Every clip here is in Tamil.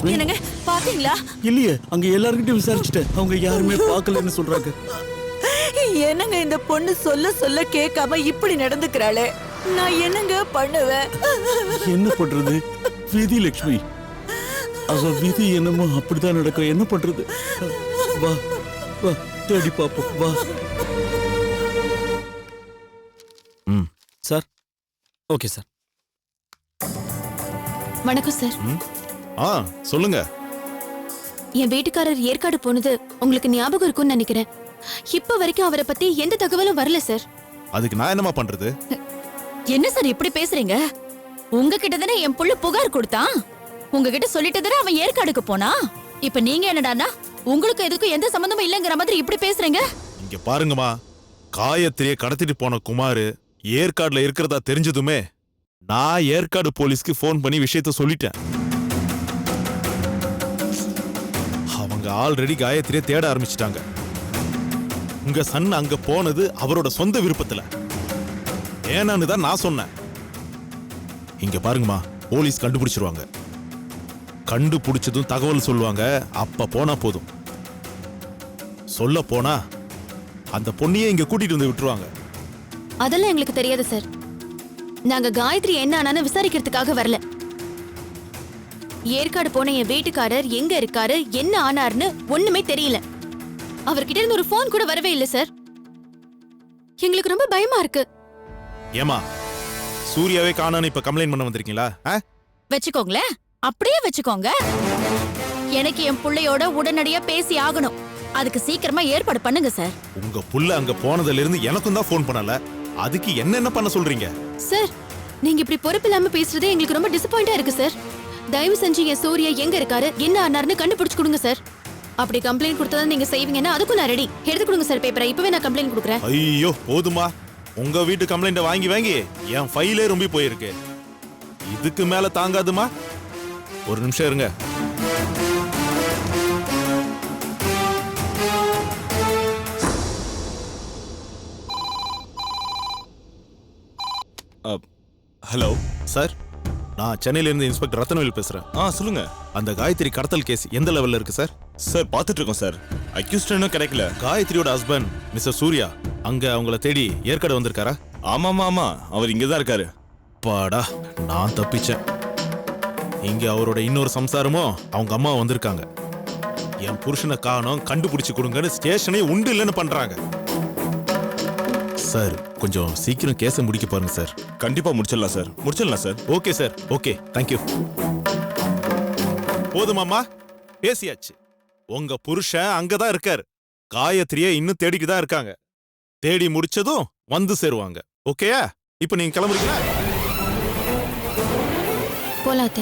லட்சுமி என்னங்க பாத்தீங்களா? இல்லையே, அங்க எல்லார்கிட்டயும் விசாரிச்சுட்டேன். அவங்க யாருமே பார்க்கலன்னு சொல்றாங்க. என்னங்க இந்த பொண்ணு சொல்ல சொல்ல கேட்காம இப்படி நடந்துக்கிறாளே, நான் என்னங்க பண்ணுவேன்? என்ன பண்றது? விதி லட்சுமி, அவ விதி என்னமோ அப்படிதான் நடக்கும். என்ன பண்றது? வா வா, தேடி பாப்போம் வா. சார். Okay sir. வணக்கம் சார். சொல்லுங்க. என் வீட்டுக்காரர் ஏற்காடு போனது உங்களுக்கு ஞாபகம் இருக்கும்னு நினைக்கிறேன். இப்ப வரைக்கும் அவரை பத்தி எந்த தகவலும் வரல சார். அதுக்கு நான் என்னமா பண்றது? என்ன சார் இப்படி பேசுறீங்க? உங்ககிட்ட தானே என் புள்ள புகார் கொடுத்தான். உங்ககிட்ட சொல்லிட்டு தானே அவன் ஏற்காடுக்கு போனா. இப்ப நீங்க என்னடானா உங்களுக்கு எதுக்கும் எந்த சம்பந்தமும் இல்லங்கிற மாதிரி இப்படி பேசுறீங்க. இங்க பாருங்கம்மா, காயத்ரியை கடத்திட்டு போன குமாரு ஏற்காடுல இருக்கிறதா தெரிஞ்சதுமே நான் ஏற்காடு போலீஸ்க்கு போன் பண்ணி விஷயத்த சொல்லிட்டேன். அவங்க ஆல்ரெடி காயத்ரியை தேட ஆரம்பிச்சிட்டாங்க. உங்க சன் அங்க போனது அவரோட சொந்த விருப்பத்துல, ஏனான்னு தான் நான் சொன்னேன். இங்க பாருங்கம்மா, போலீஸ் கண்டுபிடிச்சிருவாங்க. கண்டுபிடிச்சதும் தகவல் சொல்லுவாங்க. அப்ப போனா போதும். சொல்ல போனா அந்த பொண்ணையே இங்க கூட்டிட்டு வந்து விட்டுருவாங்க. அதெல்லாம் எங்களுக்கு தெரியாது சார். நாங்க காயத்ரி என்ன ஆனான்னு விசாரிக்கிறதுக்காக வரல. ஏற்காடு போன என் வீட்டுக்காரர் எங்க இருக்காரு, என்ன ஆனார்னு ஒண்ணுமே தெரியல. அவர்கிட்ட இருந்து ஒரு போன் கூட வரவே இல்ல சார். எங்களுக்கு ரொம்ப பயமா இருக்கு. ஏமா, சூர்யாவே காணோன்னு இப்ப கம்ப்ளைண்ட் பண்ண வந்திருக்கீங்களா? வச்சுக்கோங்களேன், அப்படியே வச்சுக்கோங்க. எனக்கு என் புள்ளையோட உடனடியா பேசி ஆகணும். அதுக்கு சீக்கிரமா ஏற்பாடு பண்ணுங்க சார். உங்க புள்ள அங்க போனதுல இருந்து எனக்கும் தான் போன் பண்ணல. அதுக்கு என்ன பண்ண சொல்றீங்க? சார், நீங்க இப்படி பொறுப்பு இல்லாம பேசுறதே எங்களுக்கு ரொம்ப டிசப்பாயிண்டா இருக்கு சார். தயவு செஞ்சு என் சூர்யா எங்க இருக்காரு, என்ன ஆனார்னு கண்டுபிடிச்சு கொடுங்க சார். அப்படி கம்ப்ளைண்ட் கொடுத்தா நீங்க செய்வீங்கன்னா அதுக்கும் நான் ரெடி. எடுத்து கொடுங்க சார் பேப்பரை. இப்பவே நான் கம்ப்ளைண்ட் கொடுக்குறேன். ஐயோ போதுமா, உங்க வீட்டு கம்ப்ளைண்ட வாங்கி வாங்கி என் ஃபைலே ரொம்ப போயிருக்கு. இதுக்கு மேல தாங்காதுமா. ஒரு நிமிஷம் இருங்க. ஹலோ சார், நான் சென்னையில இருந்து இன்ஸ்பெக்டர் ரத்னவேல் பேசுறேன். சொல்லுங்க. அந்த காயத்ரி கடத்தல் கேஸ் எந்த லெவல்ல இருக்கு சார்? சார் பார்த்துட்டு இருக்கோம் சார். அக்யூஸ்ட் இன்னும் கிடைக்கல. காயத்ரியோட ஹஸ்பண்ட் மிஸ்டர் சூர்யா அங்க அவங்கள தேடி ஏற்காடு வந்திருக்காரா? ஆமா, அவர் இங்கதான் இருக்காரு. பாடா, நான் தப்பிச்சேன். இங்க அவரோட இன்னொரு சம்சாரமும் அவங்க அம்மா வந்திருக்காங்க. என் புருஷனை காணோம், கண்டுபிடிச்சு கொடுங்கன்னு ஸ்டேஷனே உண்டு இல்லைன்னு பண்றாங்க. சார், கொஞ்சம் சீக்கிரம் கேஸை முடிக்க பாருங்க சார். கண்டிப்பா முடிச்சிடலாம் சார். முடிச்சிடலாம் sir. Okay sir, okay, thank you. போதுமாமா, பேசியாச்சு. உங்க புருஷன் அங்கதான் இருக்காரு. காயத்ரியை இன்னும் தேடிட்டு தான் இருக்காங்க. தேடி முடிச்சதும் வந்து சேருவாங்க. ஓகேயா? இப்ப நீங்க கிளம்புறீங்களா? போலாத்த.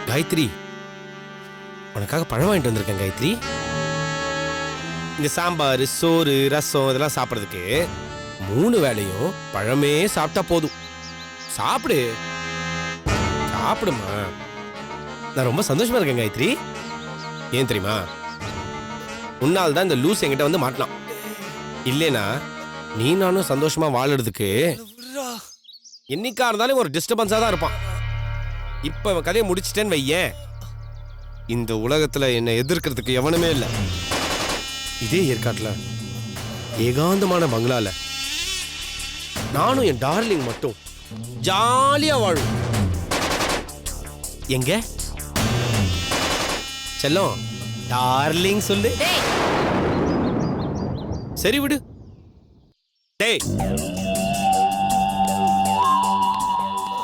காயத்ரி, உனக்காக பழம் வாங்கிட்டு வந்திருக்கேன் காயத்ரி. இந்த சாம்பார், சோறு, ரசம் இதெல்லாம் சாப்பிட்றதுக்கு 3 வேளையும் பழமே சாப்பிட்டா போதும். சாப்பிடுமா. நான் ரொம்ப சந்தோஷமா இருக்கேன் காயத்ரி. ஏன் தெரியுமா? உன்னால் தான் இந்த லூஸ் என்கிட்ட வந்து மாட்டினான். இல்லைனா நீ நானும் சந்தோஷமா வாழறதுக்கு என்னைக்கா இருந்தாலும் ஒரு டிஸ்டர்பன்ஸா தான் இருப்பான். இப்ப இவன் கதையை முடிச்சிட்டேன்னு வையேன், இந்த உலகத்துல என்னை எதிர்க்கிறதுக்கு எவனுமே இல்லை. இதே ஏற்காட்டுல ஏகாந்தமான பங்களால நானும் என் டார்லிங் மட்டும் ஜாலியா வாழும். எங்க செல்லம் டார்லிங் சொல்லு. சரி விடு. டேய்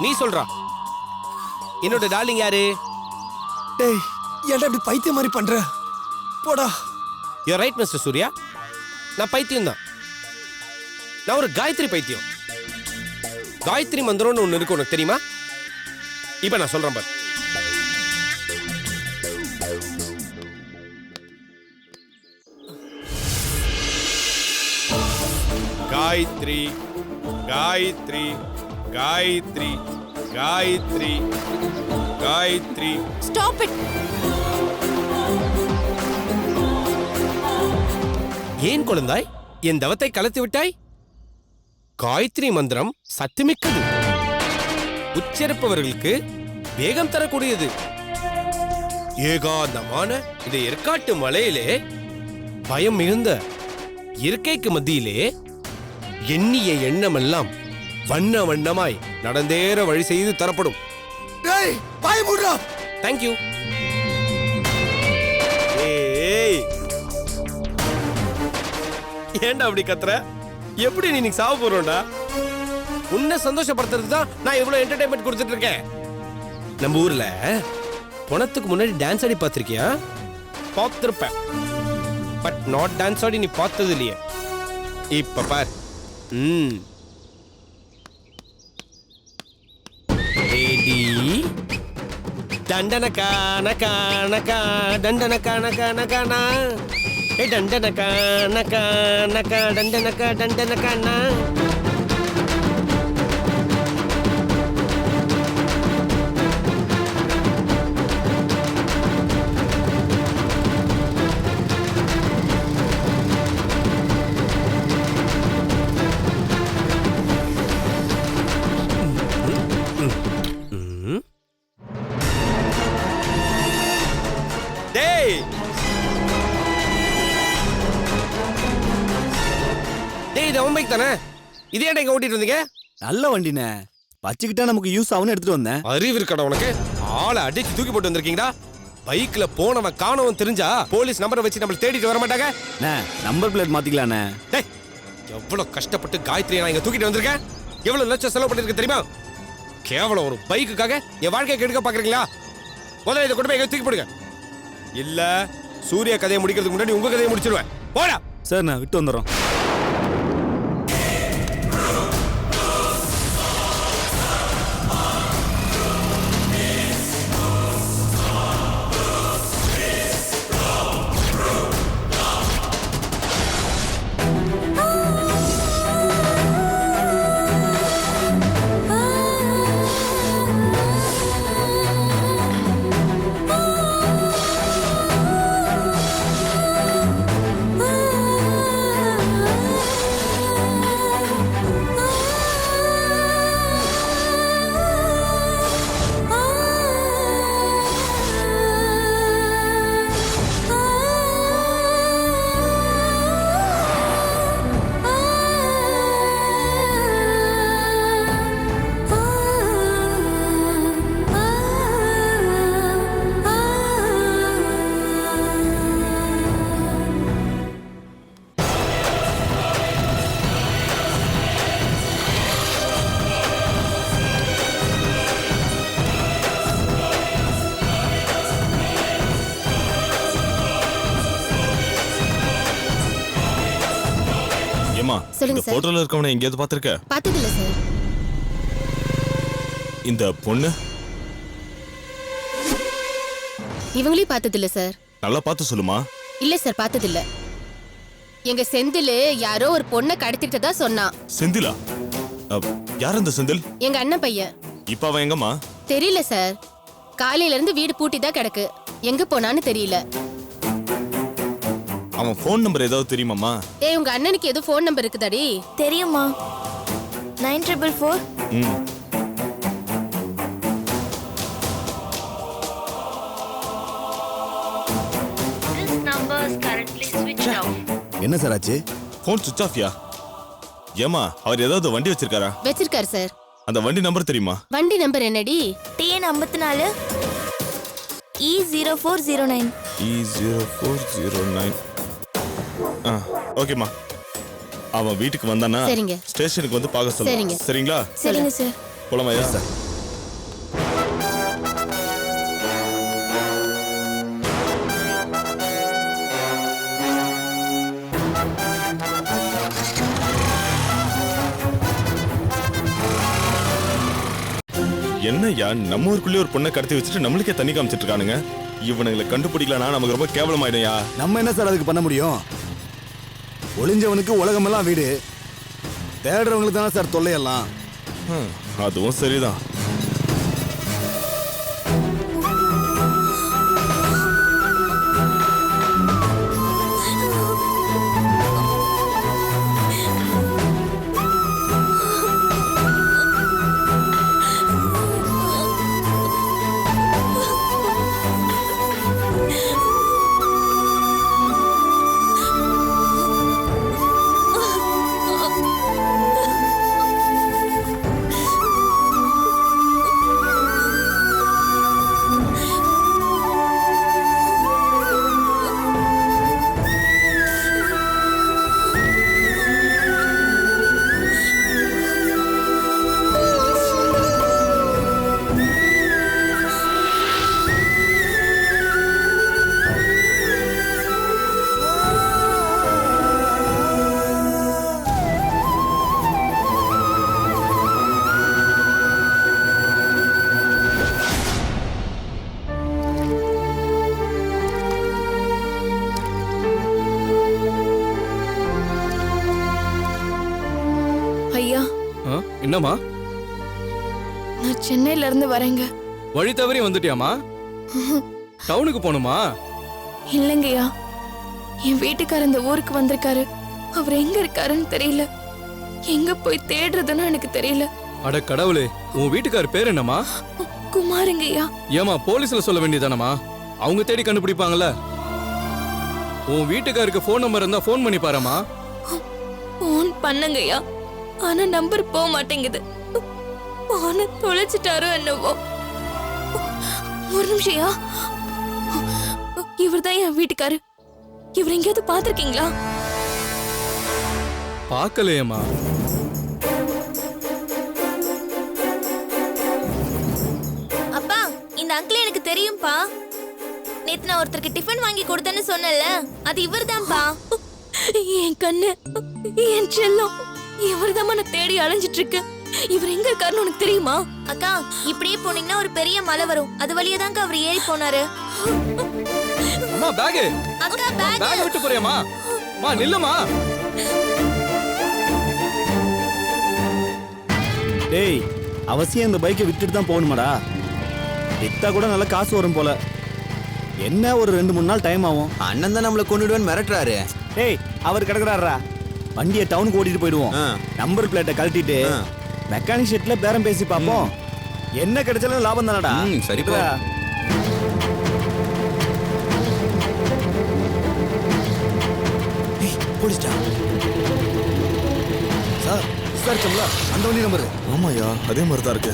நீ சொல்றா, என்னோட டார்லிங் யாரு? டேய் ஏன்டா இப்படி பைத்தியம் மாதிரி பண்ற? போடா. யூ ரைட் மிஸ்டர் சூர்யா, நான் பைத்தியம் தான். நான் ஒரு காயத்ரி பைத்தியம். காயத்ரி மந்திரம்னு ஒண்ணு இருக்கு, உனக்கு தெரியுமா? இப்ப நான் சொல்றேன் பாரு. காயத்ரி காயத்ரி காயத்ரி காயத்ரி காயத்ரி. Stop it. ஏன் குழந்தாய் என் தவத்தை கலத்து விட்டாய்? காயத்ரி மந்திரம் சத்துமிக்கது, உச்சரிப்பவர்களுக்கு வேகம் தரக்கூடியது. ஏகாந்தமான இந்த ஏற்காட்டு மலையிலே பயம் மிகுந்த இருக்கைக்கு மத்தியிலே எண்ணிய எண்ணமெல்லாம் வண்ண வண்ணமாய் நடந்தேற வழி செய்து தரப்படும். டேய் பாய் மூடுடா. தேங்க்யூ. ஏய் ஏன்டா அப்படி கத்துற? எப்படி நீ சாவ போறோம்டா? உன்னை சந்தோஷப்படுத்துறதுக்கு தான் நான் இவ்வளவு என்டர்டைன்மெண்ட் கொடுத்துட்டு இருக்கேன். நம்ம ஊர்ல பணத்துக்கு முன்னாடி dance Aadi பார்த்திருக்கியா? பார்த்திருப்பேன், but not dance ஆடி நீ பார்த்தது இல்லையே. இப்ப பார். ரெடி? தண்டனக்கா நக்கா நக்கா தண்டனக்கா நக்கா நக்கானா. ஏ தண்டனக்கா நக்கா நக்கா தண்டனக்கா தண்டனக்கானா. டேய் டேய், இது அவன் பைக் தானே? இதே இங்க ஓட்டிட்டு இருந்தீங்க? நல்ல வண்டினே, வச்சுக்கிட்டா நமக்கு யூஸ் ஆகும்னு எடுத்துட்டு வந்தேன். அறிவு இருக்கடா உனக்கு? ஆளை அடிச்சு தூக்கி போட்டு வந்திருக்கீங்களா? பைக்ல போனவன் காணவன் தெரிஞ்சா போலீஸ் நம்பரை வச்சு நம்மள தேடிட்டு வர மாட்டாங்க. நம்பர் பிளேட் மாத்திக்கலானே. டேய், எவ்வளவு கஷ்டப்பட்டு காயத்ரியை நான் இங்க தூக்கிட்டு வந்திருக்கேன். எவ்வளவு லட்சம் செலவு பண்ணிருக்க தெரியுமா? கேவலம் ஒரு பைக்குக்காக என் வாழ்க்கையை கெடுக்க பாக்குறீங்களா? முதல்ல இதை கொண்டு போய் எங்க தூக்கி போடுங்க. இல்ல சூர்யா கதையை முடிக்கிறதுக்கு முன்னாடி உங்க கதையை முடிச்சிருவேன். போடா. சார் நான் விட்டு வந்துடுறோம். சொல்லுங்க இந்த சார். போட்டோல இருக்கவனை எங்கேயாவது பாத்திருக்க? பார்த்தது இல்ல சார். இந்த பொண்ணு இவங்களையும் பார்த்தது இல்ல சார். நல்லா பார்த்து சொல்லுமா. இல்ல சார், பார்த்தது இல்ல. எங்க செந்தில் யாரோ ஒரு பொண்ணை கடத்திட்டதா சொன்னான். செந்திலா? யார் அந்த செந்தில்? எங்க அண்ணன் பையன். இப்ப அவன் எங்கம்மா? தெரியல சார். காலையில இருந்து வீடு பூட்டி தான் கிடக்கு. எங்க போனான்னு தெரியல. அவன் ஃபோன் நம்பர் ஏதாவது தெரியுமாம்மா? ஏய் உங்க அண்ணனுக்கு ஏதோ ஃபோன் நம்பர் இருக்குதாடி? தெரியுமா? 9444. ம். என்ன சார் ஆச்சு? ஃபோன் சுவிட்ச் ஆஃப்யா? ஏமா அவர் ஏதாவது வண்டி வச்சிருக்காரா? வச்சிருக்காரு சார். அந்த வண்டி நம்பர் தெரியுமா? வண்டி நம்பர் என்னடி? TN 54 E0409. E0409. ஓகேம்மா. அவன் வீட்டுக்கு வந்தானா சரிங்க. ஸ்டேஷனுக்கு வந்து பார்க்க சரிங்க. சொல்லுங்க. சரிங்களா? சரிங்க சார். போலாமாயா? சார். என்னய்யா நம்ம ஊருக்குள்ளே ஒரு பொண்ணை கடத்தி வச்சுட்டு நம்மளுக்கே தண்ணி காமிச்சிட்டு இருக்கானுங்க. இவனுங்களை கண்டுபிடிக்கலனா நமக்கு ரொம்ப கேவலமாயிடும்யா. நம்ம என்ன சார் அதுக்கு பண்ண முடியும்? ஒளிஞ்சவனுக்கு உலகமெல்லாம் வீடு, தேடுறவங்களுக்கு தானே சார் தொல்லையெல்லாம். அதுவும் சரிதான். ஐயா, என்னம்மா? நான் சென்னையில இருந்து வரேங்க. வழி தவறி வந்துட்டியாமா? டவுனுக்கு போகணுமா? இல்லைங்கய்யா, என் வீட்டுக்காரர் இந்த ஊருக்கு வந்திருக்காரு. அவர் எங்க இருக்காருன்னு தெரியல. எங்க போய் தேடுறதுன்னு எனக்கு தெரியல. அட கடவுளே, உன் வீட்டுக்கார் பேர் என்னம்மா? குமாருங்கய்யா. ஏமா போலீஸ்ல சொல்ல வேண்டியதானமா? அவங்க தேடி கண்டுபிடிப்பாங்கல்ல. உன் வீட்டுக்காருக்கு ஃபோன் நம்பர் இருந்தா ஃபோன் பண்ணி பாருமா. ஃபோன் பண்ணுங்கய்யா, ஆனா நம்பர் போக மாட்டேங்குது. போன தொலைச்சிட்டாரோ என்னவோ. ஒரு நிமிஷம்யா, இவர்தான் என் வீட்டுக்காரு. இவர் எங்கேயாவது பாத்திருக்கீங்களா? பார்க்கலையேம்மா. அப்பா, இந்த அங்கிள் எனக்கு தெரியும்பா. நேத்து நான் ஒருத்தருக்கு டிஃபன் வாங்கி கொடுத்தேன்னு சொன்னேன்ல, அது இவர்தான்ப்பா. என் கண்ணு, என் செல்லம், இவர்தான் நான் தேடி அலைஞ்சிட்டு இருக்கேன். இவர் எங்க இருக்காருன்னு உனக்கு தெரியுமா? அக்கா, இப்படியே போனீங்கன்னா ஒரு பெரிய மலை வரும். அது வழியா தான்க்கா அவர் ஏறி போனாரு. அம்மா பேக். அக்கா பேக். பேக் விட்டு போறியாமா? மா நில்லுமா. டேய், அவசியம் இந்த பைக்கை விட்டுட்டு தான் போகணுமாடா? வித்தா கூட நல்ல காசு வரும் போல. என்ன ஒரு 2-3 நாள் டைம் ஆகும். அண்ணன் தான் நம்மள கொன்னுடுவேன்னு மிரட்டுறாரு. டேய், அவர் கிடக்குறாரா? வண்டியை டவுனுக்கு ஓட்டிட்டு போயிடுவோம். நம்பர் பிளேட்டை கழட்டிட்டு மெக்கானிக் ஷெட்ல பேரம் பேசி பார்ப்போம். என்ன கிடைச்சாலும் லாபம் தானடா. சரிப்பா. போலீஸ்டா சார், விசாரிச்சோம்ல அந்த வண்டி நம்பர். ஆமாயா, அதே மாதிரி தான் இருக்கு.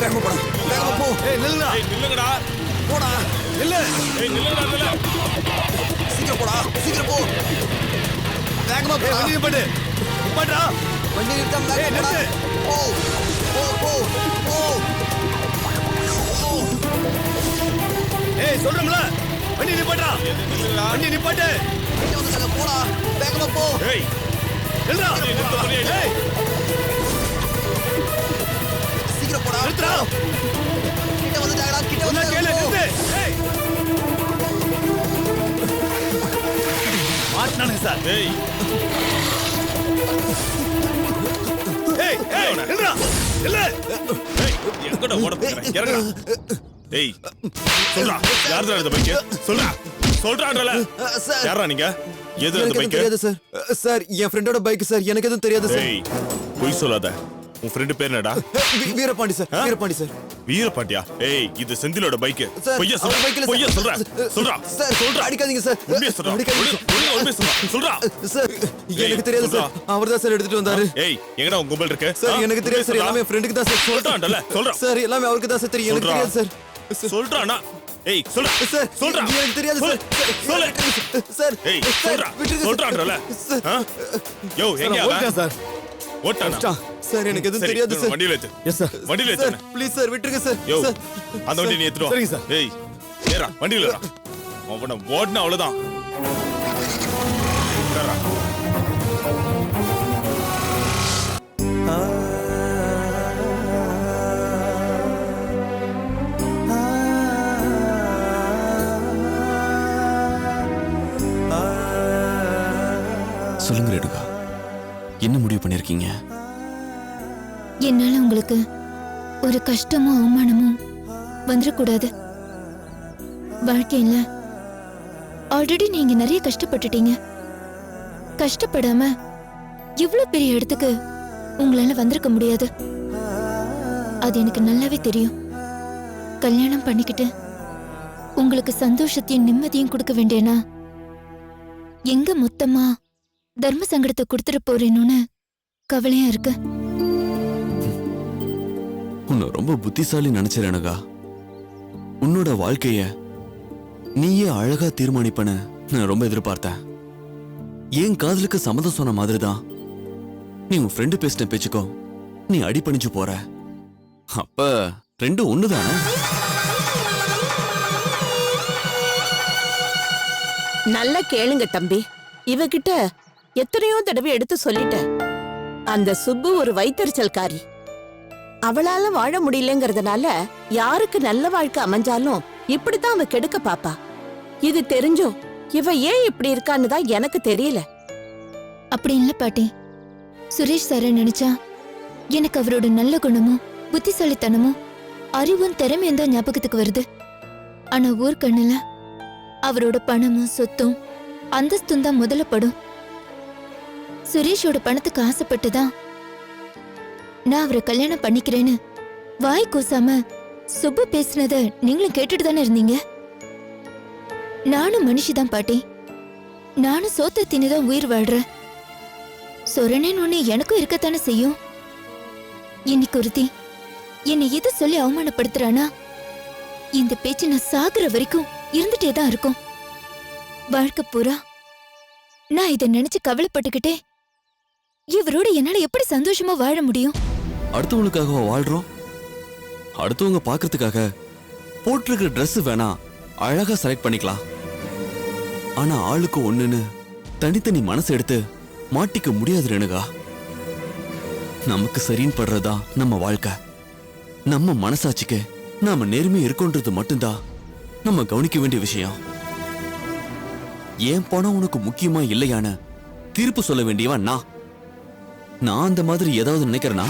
வேகமா போடா, வேகமா போ. நில்லுங்கடா. நில்லுங்கடா. போடா, இல்ல. நில்லுங்கடா. நில்லு. சீக்கிரம் போடா, சீக்கிரம் போ. வேகமா போ. வண்டி நிப்பாட்டு. நிப்பாட்டுடா. வண்டி நிறுத்தாம வேகமா போடா. போ. போ போ போ. ஏய், சொல்றோம்ல, வண்டி நிப்பாட்டுடா. வண்டி நிப்பாட்டு. வண்டி வந்து போடா, வேகமா போ. ஏய், நில்லுடா. ஏய், சீக்கிரம் போடா. நிறுத்துடா. கிட்ட வந்துட்டாங்கடா, கிட்ட சொன்னா கேளு, வந்து. நிறுத்து. ஏய். மாட்டினானுங்க சார். ஏய் ஏய் ஏய் நில்றா இல்ல ஏய் எங்கடா ஓட போற இறங்கடா ஏய் சொல்றா யார்டா இந்த பைக் சொல்றா சொல்றான்றல சார் யாரா நீங்க எது அந்த எனக்கு பைக் எதுவும் தெரியாது சார். சார் என் ஃப்ரெண்டோட பைக் சார். எனக்கு எதுவும் தெரியாது சார். ஏய் பொய் சொல்லாத உன் ஃப்ரெண்ட் பேர் என்னடா வீரபாண்டி சார். வீரபாண்டி சார். வீரபாண்டியா ஏய் இது செந்திலோட பைக் சார், பொய்யா அவர் bikeல சொல்றா பொய்யா சார். சொல்றா சொல்றா சார் சொல்றா அடிக்காதீங்க சார். உண்மையை சொல்றா அடிக்காதீங்க. உண்மையை சொல்றா சொல்றா சார் எனக்கு தெரியாது சார். அவர்தான் சார் எடுத்துட்டு வந்தாரு. ஏய் எங்கடா உன் மொபைல் இருக்கு சார் எனக்கு தெரியாது சார். எல்லாமே என் ஃப்ரெண்டுக்கு தான் சார். சொல்றான்டல சொல்றா சார் எல்லாமே அவருக்கு தான் சார் தெரியும். எனக்கு சொல்றா. தெரியாது சார். சொல்றானா ஏய் சொல்றா சார் சொல்றா எனக்கு தெரியாது சார். சொல்லு சார் ஏய் சார், சொல்றா விட்டுருங்க சார். சொல்றான்றல சார். யோ எங்க ஓகே சார். ஓட்டானா சார் எனக்கு எதுவும் தெரியாது சார். வண்டியில ஏத்து எஸ் சார். வண்டியில சார் ஏத்து ப்ளீஸ் சார் விட்டுருங்க சார். யோ சார் அந்த வண்டி நீ ஏத்துறோம் சரிங்க சார். ஏய் ஏறா வண்டியில ஏறா அவன ஓடுனா அவ்வளவுதான் ஏறா. சொல்லுங்க ரேணுகா, என்ன முடிவு பண்ணிருக்கீங்க? என்னால உங்களுக்கு ஒரு கஷ்டமும் அவமானமும் வந்துடக்கூடாது. வாழ்க்கையில ஆல்ரெடி நீங்க நிறைய கஷ்டப்பட்டுட்டீங்க. கஷ்டப்படாம இவ்வளவு பெரிய இடத்துக்கு உங்களால வந்திருக்க முடியாது. அது எனக்கு நல்லாவே தெரியும். கல்யாணம் பண்ணிக்கிட்டு உங்களுக்கு சந்தோஷத்தையும் நிம்மதியும் கொடுக்க வேண்டியனா எங்க மொத்தமா தர்ம சங்கடத்தை கொடுத்துட்டு போறேன்னு கவலையா இருக்கு. உன்னை ரொம்ப புத்திசாலி நினைச்ச ரேணுகா. உன்னோட வாழ்க்கைய நீயே அழகா தீர்மானிப்பன நான் ரொம்ப எதிர்பார்த்தேன். என் காதலுக்கு சம்மதம் சொன்ன மாதிரிதான் நீ உன் ஃப்ரெண்டு பேசின பேச்சுக்கோ நீ அடிபணிஞ்சு போற. அப்ப ரெண்டும் ஒண்ணுதானே? நல்லா கேளுங்க தம்பி. இவகிட்ட எத்தனையோ தடவை எடுத்து சொல்லிட்டேன். அந்த சுப்பு ஒரு வைத்தறிச்சல்காரி. அவளால வாழ முடியலங்கிறதுனால யாருக்கு நல்ல வாழ்க்கை அமைஞ்சாலும் இப்படித்தான் அவ கெடுக்க பாப்பா. இது தெரிஞ்சும் இவ ஏன் இப்படி இருக்கான்னு தான் எனக்கு தெரியல. அப்படி இல்ல பாட்டி. சுரேஷ் சார நினைச்சா எனக்கு அவரோட நல்ல குணமும் புத்திசாலித்தனமும் அறிவும் திறமையும் தான் ஞாபகத்துக்கு வருது. ஆனா ஊர்கண்ணுல அவரோட பணமும் சொத்தும் அந்தஸ்தும் தான் முதல்ல படும். சுரேஷோட பணத்துக்கு ஆசைப்பட்டுதான் நான் அவரை கல்யாணம் பண்ணிக்கிறேன்னு வாய் கூசாம சுப்பு பேசுனத நீங்களும் கேட்டுட்டு தானே இருந்தீங்க. நானும் மனுஷிதான் பாட்டி. நானும் சோத்த தின்னுதான் உயிர் வாழ்றேன். சொரணேன்னு ஒண்ணு எனக்கும் இருக்கத்தானே செய்யும். இன்னைக்கு ஒருத்தி என்னை எது சொல்லி அவமானப்படுத்துறானா இந்த பேச்சு நான் சாகுற வரைக்கும் இருந்துட்டே தான் இருக்கும். வாழ்க்கை பூரா நான் இதை நினைச்சு கவலைப்பட்டுக்கிட்டே இவரோட என்னால எப்படி சந்தோஷமா வாழ முடியும்? அடுத்தவங்களுக்காக வாழ்றோம். அடுத்தவங்க பாக்குறதுக்காக போட்டிருக்கிற ட்ரெஸ் வேணா அழகா செலக்ட் பண்ணிக்கலாம். ஆனா ஆளுக்கு ஒண்ணுன்னு தனித்தனி மனசு எடுத்து மாட்டிக்க முடியாது ரேணுகா. நமக்கு சரின்னு படுறதா நம்ம வாழ்க்கை. நம்ம மனசாட்சிக்கு நாம நேர்மை இருக்கோன்றது மட்டும்தான் நம்ம கவனிக்க வேண்டிய விஷயம். ஏன் பணம் உனக்கு முக்கியமா இல்லையான தீர்ப்பு சொல்ல வேண்டியவன் நான் அந்த மாதிரி ஏதாவது நினைக்கிறேனா?